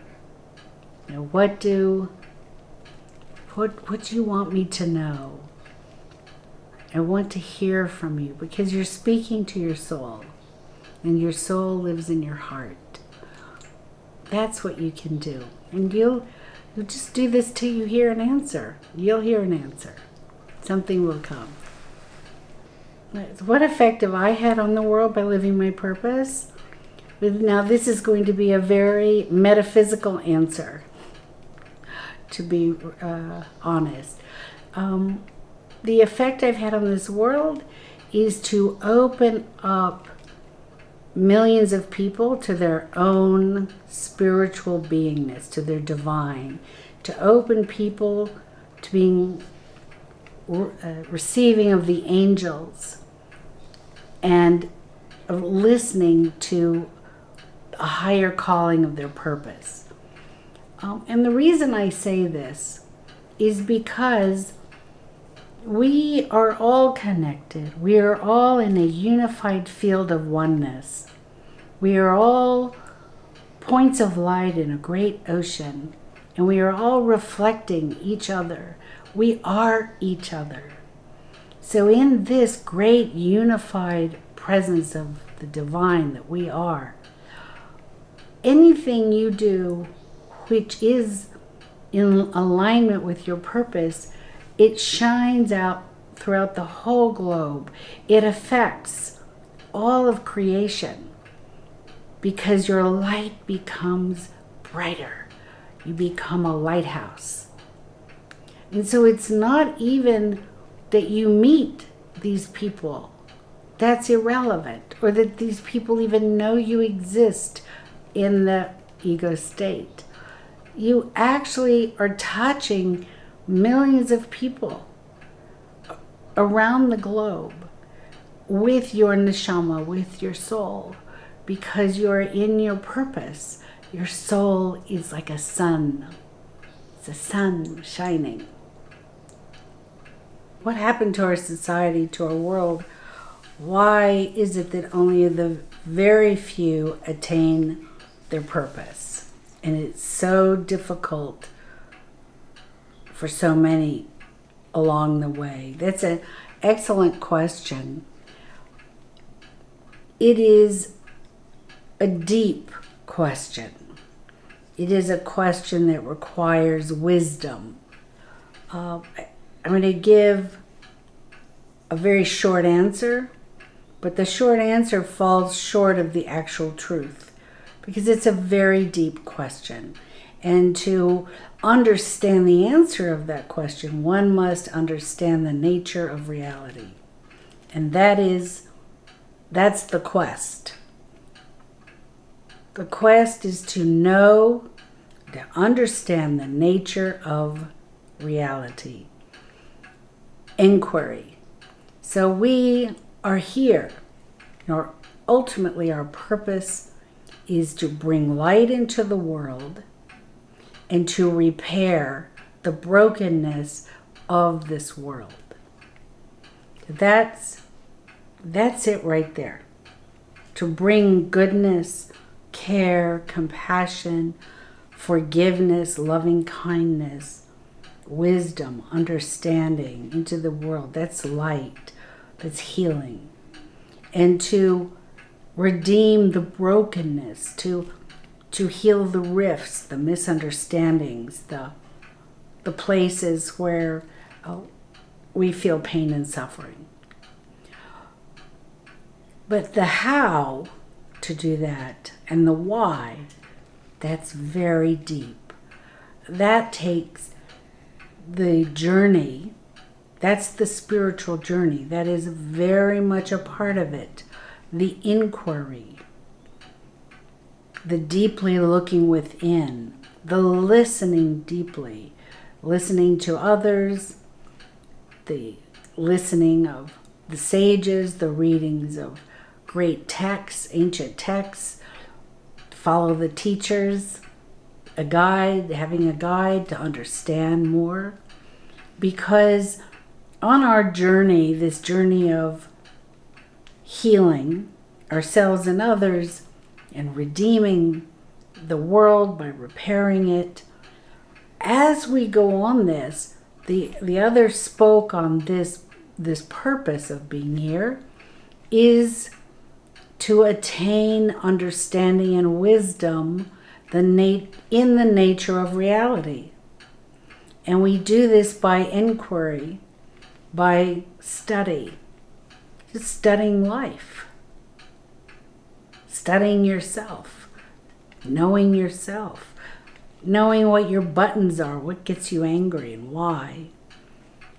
What do you want me to know? I want to hear from you, because you're speaking to your soul, and your soul lives in your heart. That's what you can do. And you'll just do this till you hear an answer. You'll hear an answer. Something will come. What effect have I had on the world by living my purpose? Now, this is going to be a very metaphysical answer, to be honest. The effect I've had on this world is to open up millions of people to their own spiritual beingness, to their divine, to open people to being receiving of the angels, and of listening to a higher calling of their purpose. And the reason I say this is because we are all connected. We are all in a unified field of oneness. We are all points of light in a great ocean, and we are all reflecting each other. We are each other. So in this great unified presence of the divine that we are, anything you do which is in alignment with your purpose, it shines out throughout the whole globe. It affects all of creation because your light becomes brighter. You become a lighthouse. And so it's not even that you meet these people. That's irrelevant. Or that these people even know you exist in the ego state. You actually are touching millions of people around the globe with your neshama, with your soul, because you're in your purpose. Your soul is like a sun. It's a sun shining. What happened to our society, to our world? Why is it that only the very few attain their purpose? And it's so difficult for so many along the way. That's an excellent question. It is a deep question. It is a question that requires wisdom. I'm going to give a very short answer, but the short answer falls short of the actual truth because it's a very deep question. And to understand the answer of that question, one must understand the nature of reality. And that's the quest. The quest is to know, to understand the nature of reality. Inquiry. So we are here. Ultimately, our purpose is to bring light into the world and to repair the brokenness of this world. That's it right there. To bring goodness, care, compassion, forgiveness, loving kindness, wisdom, understanding into the world. That's light. That's healing. And to redeem the brokenness, to heal the rifts, the misunderstandings, the places where we feel pain and suffering. But the how to do that and the why, that's very deep. That takes the journey. That's the spiritual journey. That is very much a part of it. The inquiry, the deeply looking within, the listening deeply, listening to others, the listening of the sages, the readings of great texts, ancient texts, follow the teachers, a guide, having a guide to understand more. Because on our journey, this journey of healing ourselves and others and redeeming the world by repairing it, as we go on this, the other spoke on this purpose of being here is to attain understanding and wisdom in the nature of reality. And we do this by inquiry, by study, just studying life, studying yourself, knowing what your buttons are, what gets you angry and why,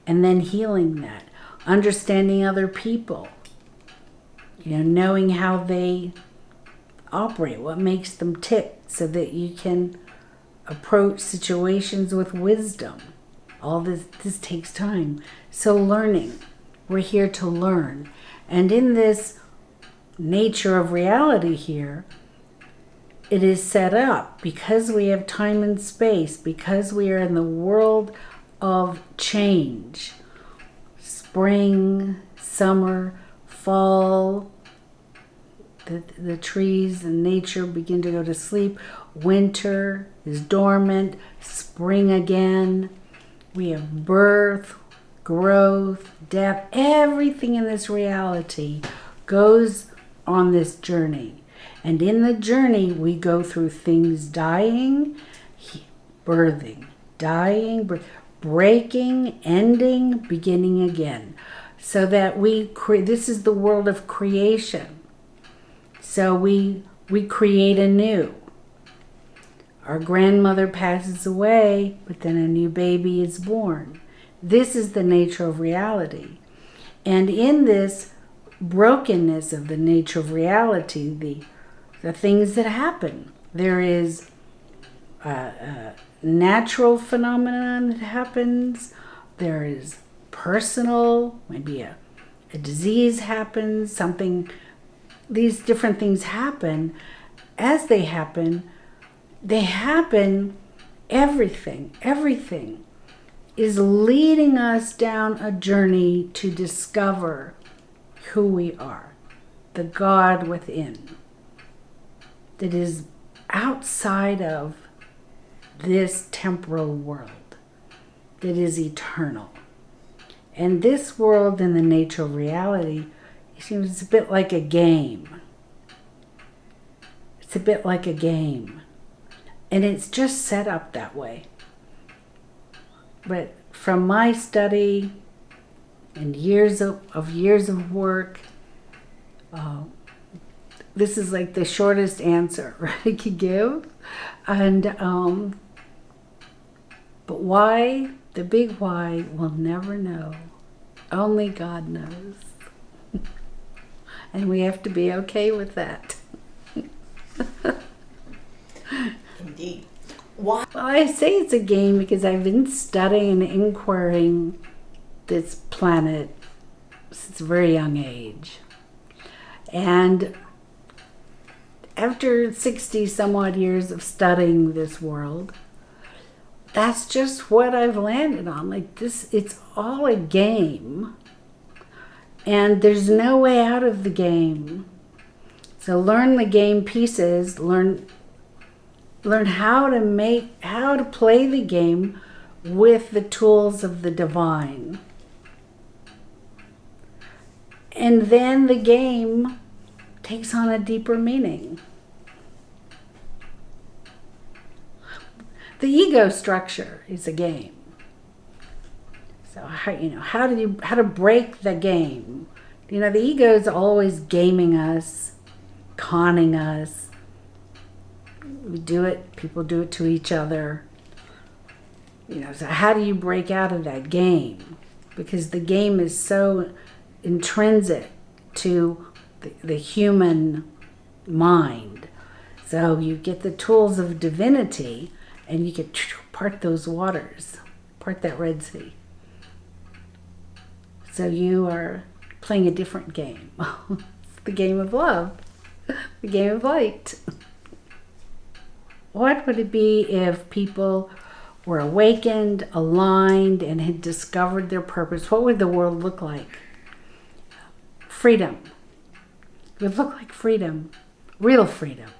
and then healing that, understanding other people, knowing how they operate, what makes them tick, so that you can approach situations with wisdom. All this takes time. So learning, we're here to learn. And in this nature of reality here, it is set up because we have time and space, because we are in the world of change. Spring, summer, fall, the trees and nature begin to go to sleep. Winter is dormant, spring again. We have birth, growth, death. Everything in this reality goes on this journey. And in the journey, we go through things dying, birthing, dying, breaking, ending, beginning again. So that this is the world of creation. So we create anew. Our grandmother passes away, but then a new baby is born. This is the nature of reality. And in this brokenness of the nature of reality, the things that happen, there is a natural phenomenon that happens. There is personal, maybe a disease happens, something. These different things happen. As they happen, everything is leading us down a journey to discover who we are, the God within, that is outside of this temporal world, that is eternal. And this world in the nature of reality, it seems a bit like a game. It's a bit like a game. And it's just set up that way. But from my study and years of work, this is like the shortest answer I could give. And but why? The big why we'll never know. Only God knows. And we have to be okay with that. Indeed. Why? Well, I say it's a game because I've been studying and inquiring this planet since a very young age. And after 60 some odd years of studying this world, that's just what I've landed on. Like this, it's all a game. And there's no way out of the game. So learn the game pieces, learn how to play the game with the tools of the divine. And then the game takes on a deeper meaning. The ego structure is a game. So how to break the game? The ego is always gaming us, conning us. We do it. People do it to each other. So how do you break out of that game? Because the game is so intrinsic to the human mind. So you get the tools of divinity, and you can part those waters, part that Red Sea. So you are playing a different game. It's the game of love, the game of light. What would it be if people were awakened, aligned, and had discovered their purpose? What would the world look like? Freedom. It would look like freedom, real freedom.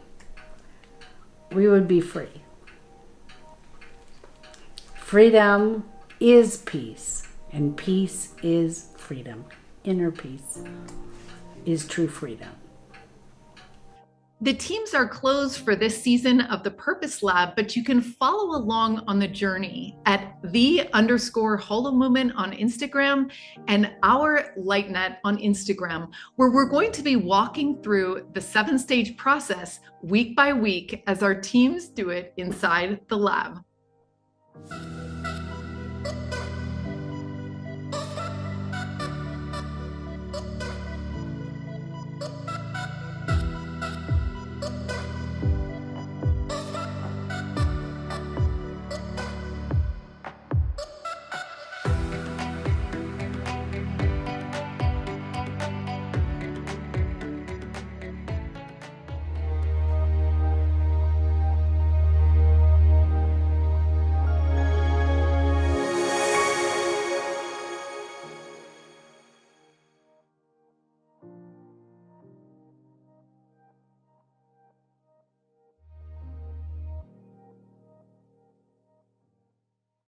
We would be free. Freedom is peace, and peace is freedom. Inner peace is true freedom. The teams are closed for this season of the Purpose Lab, but you can follow along on the journey at _Holo Movement on Instagram and our LightNet on Instagram, where we're going to be walking through the 7-stage process week by week as our teams do it inside the lab.